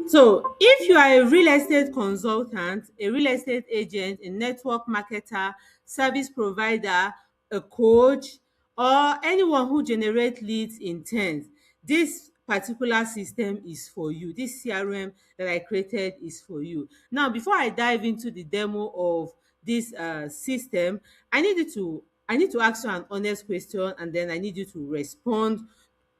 So if you are a real estate consultant, a real estate agent, a network marketer, service provider, a coach, or anyone who generates leads in ten, this particular system is for you. This CRM that I created is for you. Now, before I dive into the demo of this system, I need to ask you an honest question, and then I need you to respond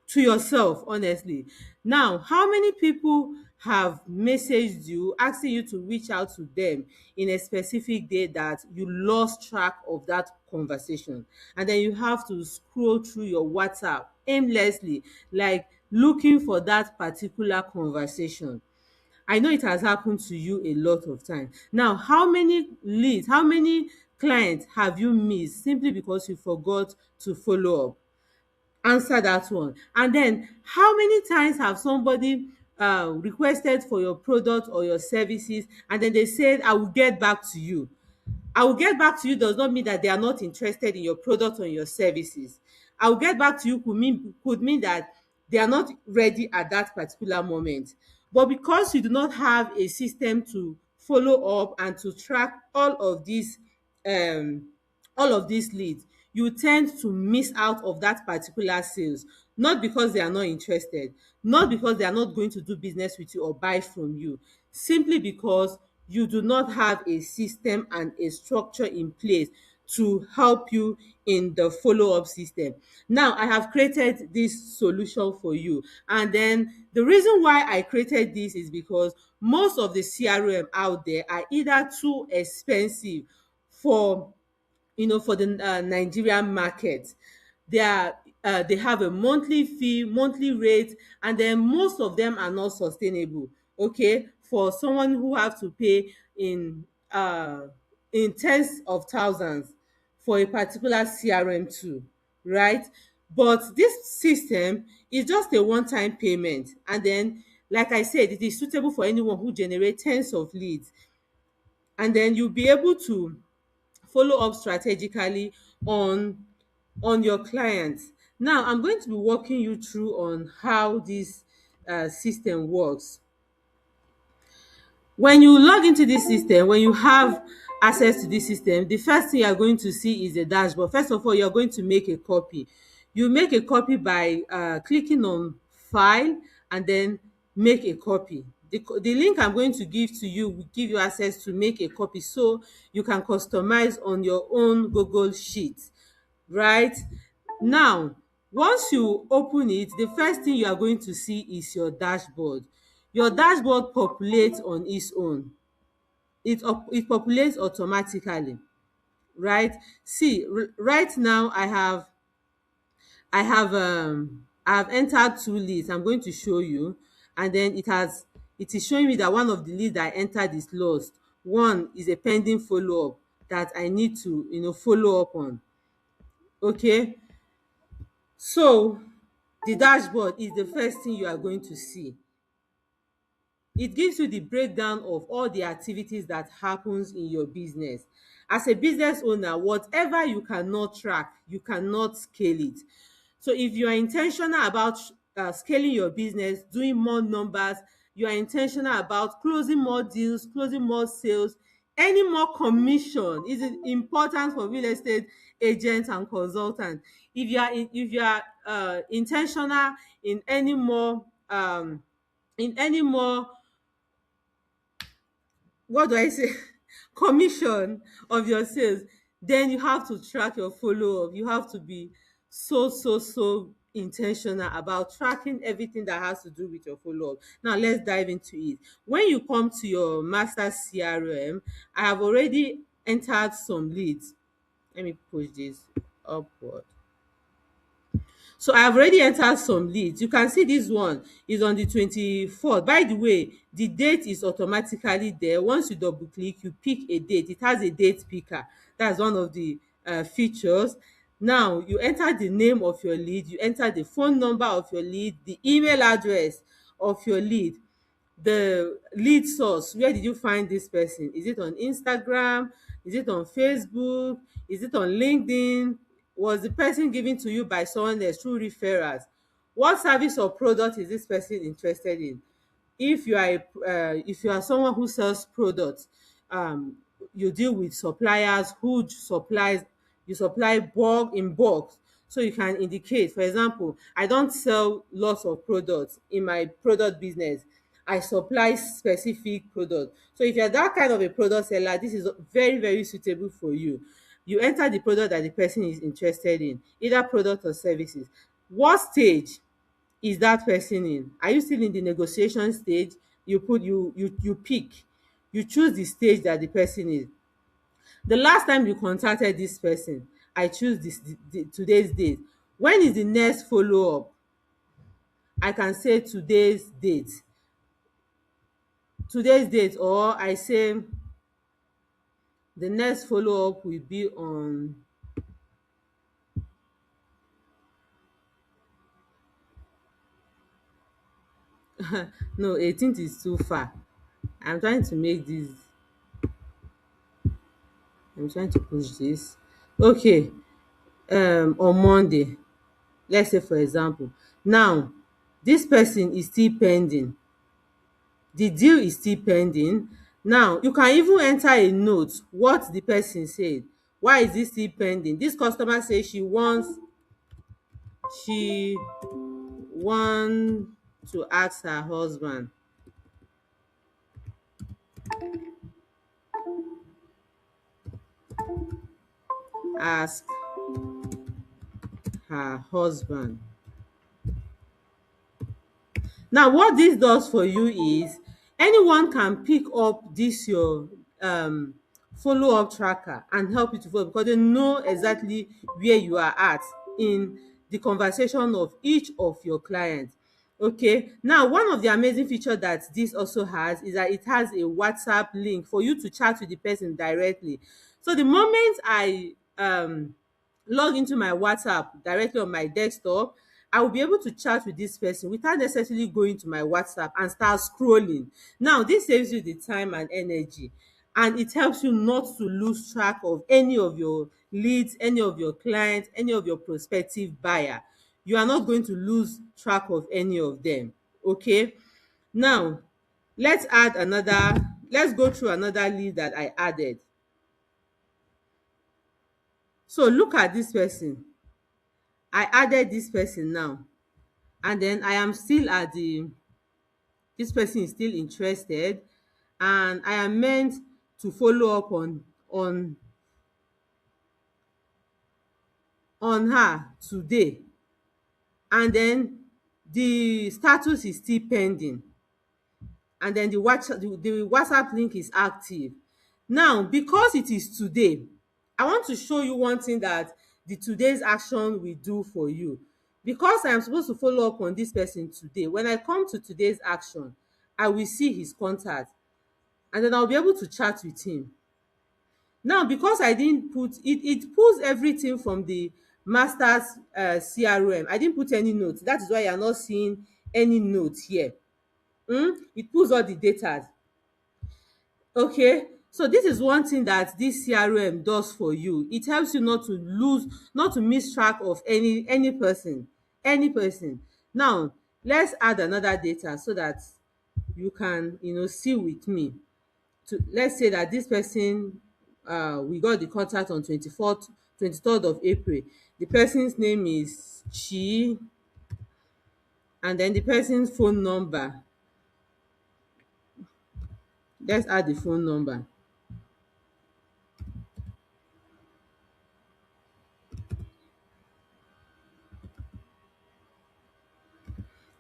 to yourself honestly. Now, how many people have messaged you asking you to reach out to them in a specific day that you lost track of that conversation, and then you have to scroll through your WhatsApp aimlessly, like looking for that particular conversation? I know it has happened to you a lot of times. Now, how many leads, how many clients have you missed simply because you forgot to follow up? Answer that one. And then, how many times have somebody requested for your product or your services, and then they said, I will get back to you? I will get back to you does not mean that they are not interested in your product or your services. I will get back to you could mean that they are not ready at that particular moment. But because you do not have a system to follow up and to track um all of these leads, you tend to miss out of that particular sales, not because they are not interested, not because they are not going to do business with you or buy from you, simply because you do not have a system and a structure in place to help you in the follow-up system. Now, I have created this solution for you, and then the reason why I created this is because most of the CRM out there are either too expensive for for the Nigerian market. They have a monthly fee, monthly rate, and then most of them are not sustainable. Okay, for someone who have to pay in tens of thousands for a particular CRM tool, right? But this system is just a one-time payment, and then, like I said, it is suitable for anyone who generates tens of leads, and then you'll be able to follow up strategically on your clients. Now, I'm going to be walking you through on how this system works. When you log into this system, when you have access to this system, the first thing you are going to see is a dashboard. First of all, you're going to make a copy. You make a copy by clicking on file and then make a copy. The link I'm going to give to you will give you access to make a copy, so you can customize on your own Google Sheet, right? Now, once you open it, the first thing you are going to see is your dashboard. Your dashboard populates on its own. It populates automatically, right? See, right now I have entered two leads. I'm going to show you, and then it is showing me that one of the leads that I entered is lost. One is a pending follow up that I need to follow up on. Okay, so the dashboard is the first thing you are going to see. It gives you the breakdown of all the activities that happens in your business. As a business owner, whatever you cannot track, you cannot scale it. So if you are intentional about scaling your business, doing more numbers, you are intentional about closing more deals, closing more sales, any more commission is important for real estate agents and consultants. If you are intentional in any more, what do I say, commission of your sales, then you have to track your follow up. You have to be so intentional about tracking everything that has to do with your follow up. Now, let's dive into it. When you come to your master CRM, I have already entered some leads. Let me push this upward. So I have already entered some leads. You can see this one is on the 24th. By the way, the date is automatically there. Once you double click, you pick a date. It has a date picker. That's one of the features. Now, you enter the name of your lead, you enter the phone number of your lead, the email address of your lead, the lead source. Where did you find this person? Is it on Instagram? Is it on Facebook? Is it on LinkedIn? Was the person given to you by someone else through referrals? What service or product is this person interested in? if you are someone who sells products, you deal with suppliers who supplies you supply bulk, so you can indicate, for example, I don't sell lots of products in my product business. I supply specific product. So if you're that kind of a product seller, this is very, very suitable for you. You enter the product that the person is interested in, either product or services. What stage is that person in? Are you still in the negotiation stage? You pick, you choose the stage that the person is. The last time you contacted this person, I choose today's date. When is the next follow up? I can say today's date, or I say the next follow up will be on, no, 18th is too far. I'm trying to make this, I'm trying to push this. Okay, on Monday, let's say for example. Now, this person is still pending, the deal is still pending. Now you can even enter a note what the person said. Why is this still pending? This customer say she want to ask her husband, ask her husband. Now what this does for you is, anyone can pick up this your follow up tracker and help you to follow, because they know exactly where you are at in the conversation of each of your clients. Okay, now one of the amazing feature that this also has is that it has a WhatsApp link for you to chat with the person directly. So the moment I log into my WhatsApp directly on my desktop, I will be able to chat with this person without necessarily going to my WhatsApp and start scrolling. Now this saves you the time and energy, and it helps you not to lose track of any of your leads, any of your clients, any of your prospective buyer. You are not going to lose track of any of them. Okay, now let's go through another lead that I added. So look at this person. I added this person now, and then I am still at the this person is still interested, and I am meant to follow up on her today, and then the status is still pending, and then the WhatsApp link is active. Now because it is today, I want to show you one thing that the today's action will do for you. Because I am supposed to follow up on this person today, when I come to today's action, I will see his contact, and then I'll be able to chat with him. Now because I didn't put it pulls everything from the master's CRM. I didn't put any notes. That is why you are not seeing any notes here. It pulls all the data. Okay, so this is one thing that this CRM does for you. It helps you not to miss track of any person. Now let's add another data so that you can see with me. Let's say that this person, we got the contact on 23rd of April. The person's name is Chi, and then the person's phone number. Let's add the phone number.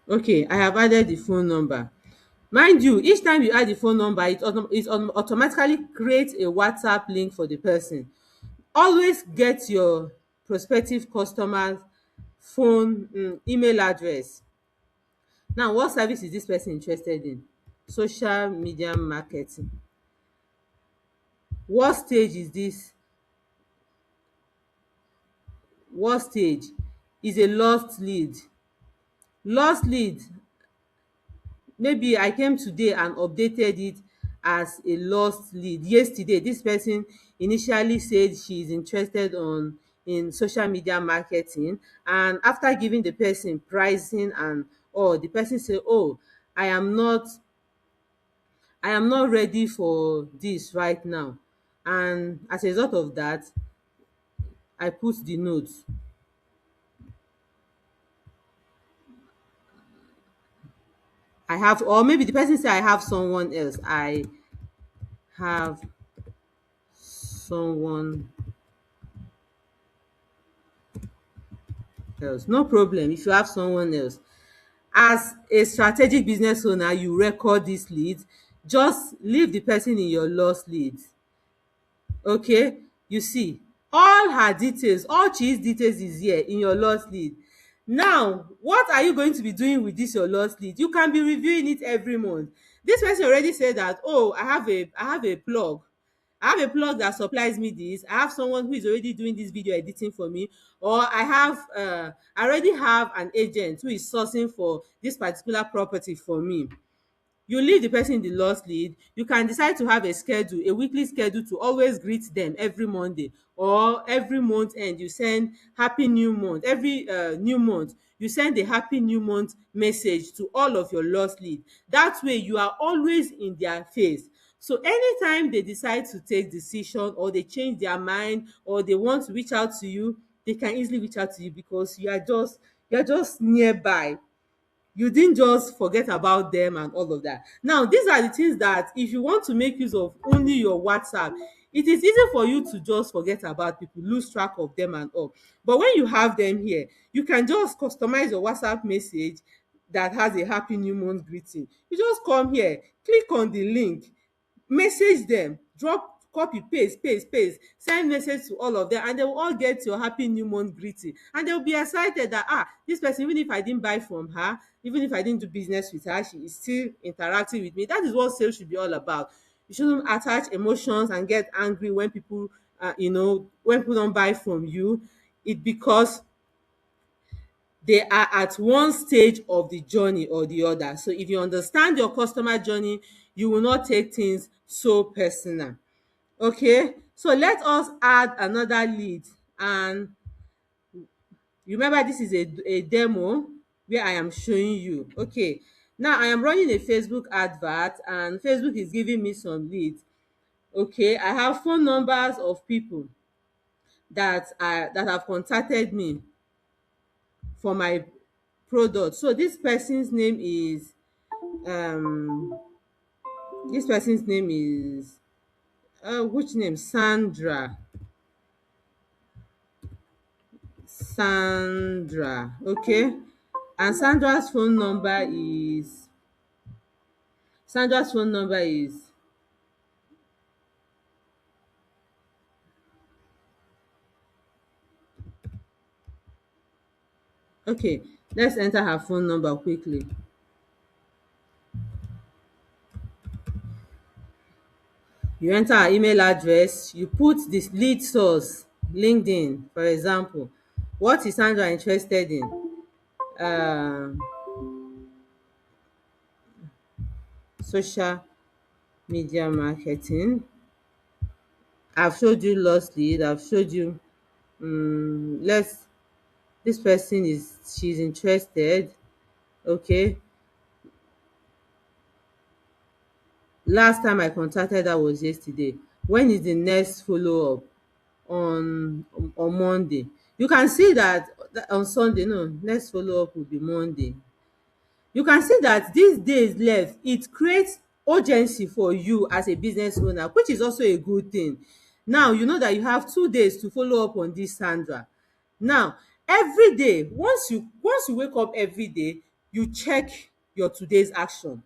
Okay, I have added the phone number. Mind you, each time you add the phone number, it automatically creates a WhatsApp link for the person. Always get your prospective customers phone, email address. Now what service is this person interested in? Social media marketing. What stage is this? What stage? Is a lost lead. Lost lead, maybe I came today and updated it as a lost lead. Yesterday this person initially said she is interested in social media marketing, and after giving the person pricing and all, the person say, oh, I am not I am not ready for this right now. And as a result of that, I put the note. I have, or maybe the person say I have someone else. I have someone else. No problem if you have someone else. As a strategic business owner, you record this lead. Just leave the person in your lost lead. Okay, you see, all her details, all Chi's details is here in your lost lead. Now, what are you going to be doing with this your lost lead? You can be reviewing it every month. This person already said that, oh, I have a plug. I have a plug that supplies me this. I have someone who is already doing this video editing for me, or I already have an agent who is sourcing for this particular property for me. You leave the person in the lost lead. You can decide to have a schedule, a weekly schedule, to always greet them every Monday, or every month end you send happy new month. Every new month you send a happy new month message to all of your lost lead. That way you are always in their face. So anytime they decide to take decision, or they change their mind, or they want to reach out to you, they can easily reach out to you, because you are just nearby. You didn't just forget about them and all of that. Now, these are the things that, if you want to make use of only your WhatsApp, it is easy for you to just forget about people, lose track of them and all. But when you have them here, you can just customize your WhatsApp message that has a happy new month greeting. You just come here, click on the link, message them, drop, copy, paste, send message to all of them, and they will all get your happy new month greeting, and they will be excited that, this person, even if I didn't buy from her, even if I didn't do business with her, she is still interacting with me. That is what sales should be all about. You shouldn't attach emotions and get angry when people, when people don't buy from you. It because they are at one stage of the journey or the other. So if you understand your customer journey, you will not take things so personal. Okay, so let us add another lead. And remember, this is a demo where I am showing you. Okay, now I am running a Facebook advert, and Facebook is giving me some leads. Okay, I have phone numbers of people that have contacted me for my product. So um this person's name is which name? Sandra. Okay, and Sandra's phone number is okay. Let's enter her phone number quickly. You enter her email address, you put this lead source, LinkedIn, for example. What is Sandra interested in? um Social media marketing. I've showed you lost lead. I've showed you, let's this person is she's interested. Okay, last time I contacted her was yesterday. When is the next follow up? On Monday. You can see that on Sunday. No, next follow up will be Monday. You can see that these days left, it creates urgency for you as a business owner, which is also a good thing. Now you know that you have 2 days to follow up on this Sandra. Now, every day, once you wake up every day, you check your today's action.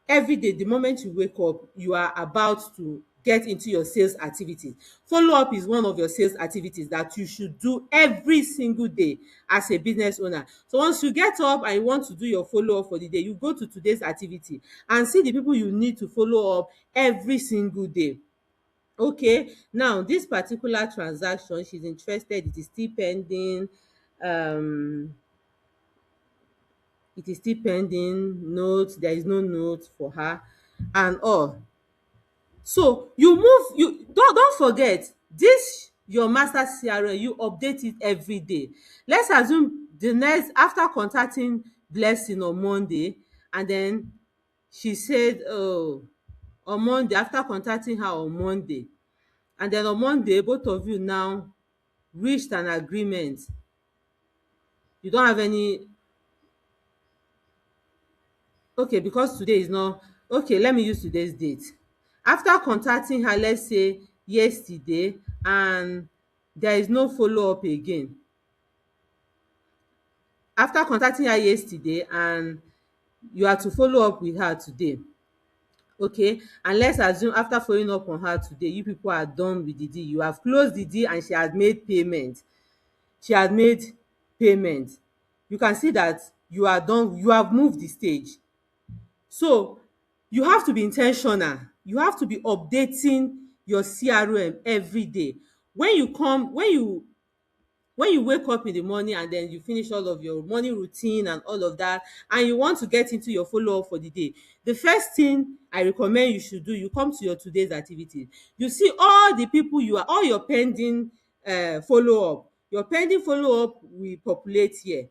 Every day, the moment you wake up, you are about to get into your sales activities. Follow up is one of your sales activities that you should do every single day as a business owner. So once you get up and you want to do your follow up for the day, you go to today's activity and see the people you need to follow up every single day. Okay, now this particular transaction, she's interested, it is still pending. um it is still pending. Note, there is no note for her and all. So you don't forget this your master CRM, you update it every day. Let's assume the next, after contacting Blessing on Monday, and then she said, oh, on Monday, after contacting her on Monday, and then on Monday both of you now reached an agreement. You don't have any, okay, because today is not, okay, let me use today's date. After contacting her, let's say yesterday, and there is no follow up again. After contacting her yesterday and you are to follow up with her today, okay, and let's assume after following up on her today, you people are done with the deal, you have closed the deal and she has made payment. She has made payment. You can see that you are done, you have moved the stage. So you have to be intentional. You have to be updating your CRM every day. When you wake up in the morning and then you finish all of your morning routine and all of that, and you want to get into your follow up for the day, the first thing I recommend you should do, you come to your today's activity. You see all the people, you are all your pending follow up. Your pending follow up will populate here.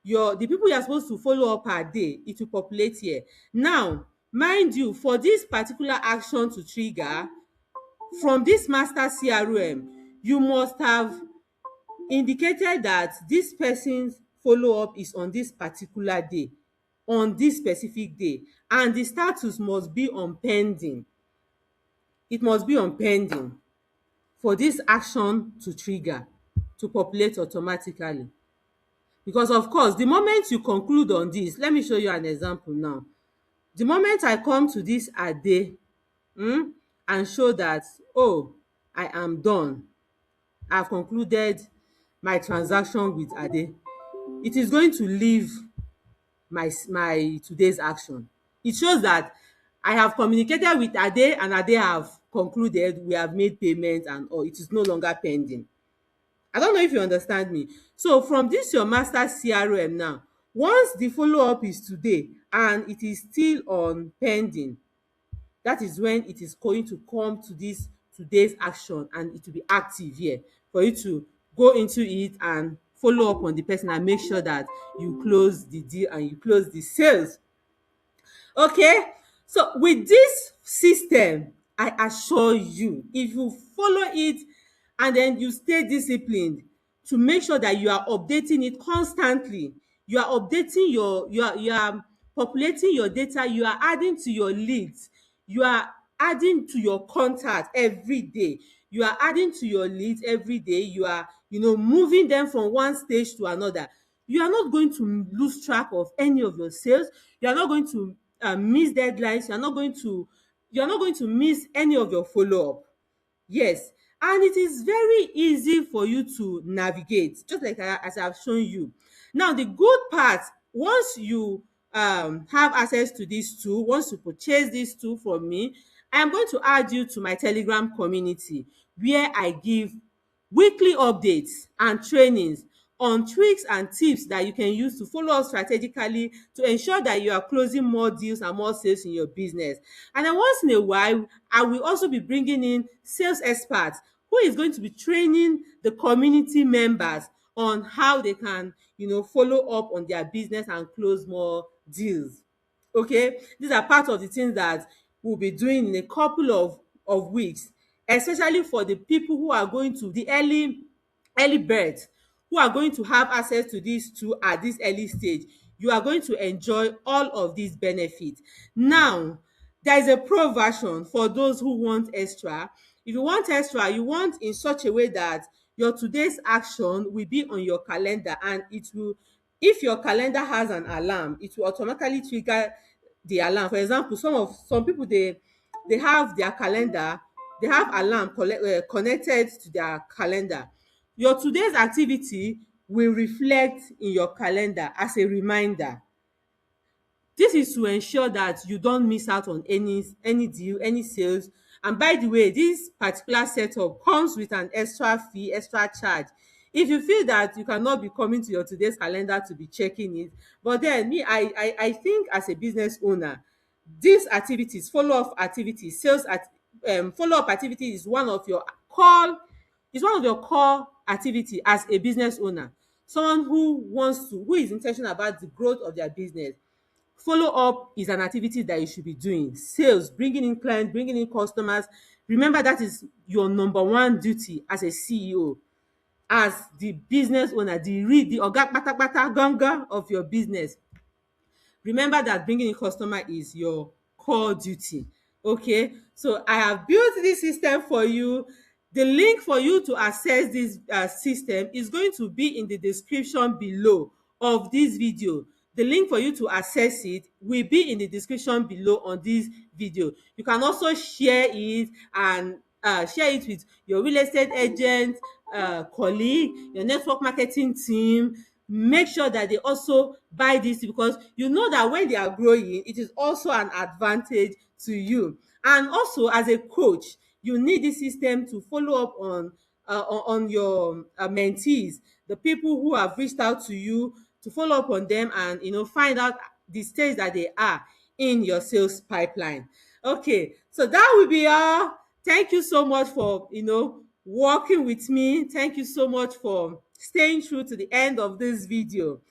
The people you are supposed to follow up per day, it will populate here. Now, mind you, for this particular action to trigger from this master CRM, you must have indicated that this person's follow up is on this particular day, on this specific day, and the status must be on pending. It must be on pending for this action to trigger, to populate automatically. Because of course, the moment you conclude on this, let me show you an example now. The moment I come to this Ade, and show that, oh, I am done, I've concluded my transaction with Ade, it is going to leave my today's action. It shows that I have communicated with Ade and Ade have concluded, we have made payment and all, it is no longer pending. I don't know if you understand me. So from this your master CRM now, once the follow up is today and it is still on pending, that is when it is going to come to this today's action, and it will be active here for you to go into it and follow up on the person and make sure that you close the deal and you close the sales. Okay, so with this system, I assure you, if you follow it and then you stay disciplined to make sure that you are updating it constantly, you are updating you are populating your data, you are adding to your leads, you are adding to your contact every day, you are adding to your leads every day, you are moving them from one stage to another, you are not going to lose track of any of your sales. You are not going to miss deadlines. You are not going to miss any of your follow up. Yes, and it is very easy for you to navigate, just like as I've shown you. Now, the good part, once you have access to this tool, once you purchase this tool from me, I am going to add you to my Telegram community, where I give weekly updates and trainings on tricks and tips that you can use to follow up strategically to ensure that you are closing more deals and more sales in your business. And then once in a while, I will also be bringing in sales experts who is going to be training the community members on how they can follow up on their business and close more deals. Okay, these are part of the things that we'll be doing in a couple of weeks, especially for the people who are going to the early birds, who are going to have access to these two at this early stage. You are going to enjoy all of these benefits. Now, there is a pro version for those who want extra. If you want extra, you want in such a way that your today's action will be on your calendar, and it will, if your calendar has an alarm, it will automatically trigger the alarm. For example, some people, they have their calendar, they have alarm connected to their calendar. Your today's activity will reflect in your calendar as a reminder. This is to ensure that you don't miss out on any deal, any sales. And by the way, this particular setup comes with an extra fee, extra charge. If you feel that you cannot be coming to your today's calendar to be checking it, but then me, I think as a business owner, these activities, follow-up activities, follow-up activity is one of your core activity as a business owner. Someone who is intentional about the growth of their business. Follow up is an activity that you should be doing. Sales, bringing in clients, bringing in customers. Remember, that is your number one duty as a CEO, as the business owner, the oga kpatakpata gangan of your business. Remember that bringing in customer is your core duty. Okay, so I have built this system for you. The link for you to access this system is going to be in the description below of this video. The link for you to access it will be in the description below on this video. You can also share it and share it with your real estate agent, colleague, your network marketing team. Make sure that they also buy this, because you know that when they are growing, it is also an advantage to you. And also, as a coach, you need this system to follow up on your mentees, the people who have reached out to you, to follow up on them and find out the stage that they are in your sales pipeline. Okay, so that will be all. Thank you so much for working with me. Thank you so much for staying through to the end of this video.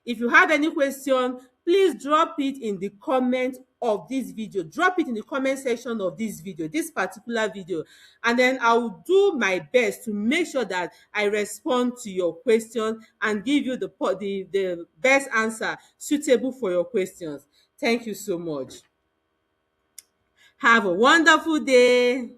If you have any question, please drop it in the comment of this video. Drop it in the comment section of this video, this particular video, and then I will do my best to make sure that I respond to your question and give you the best answer suitable for your questions. Thank you so much. Have a wonderful day.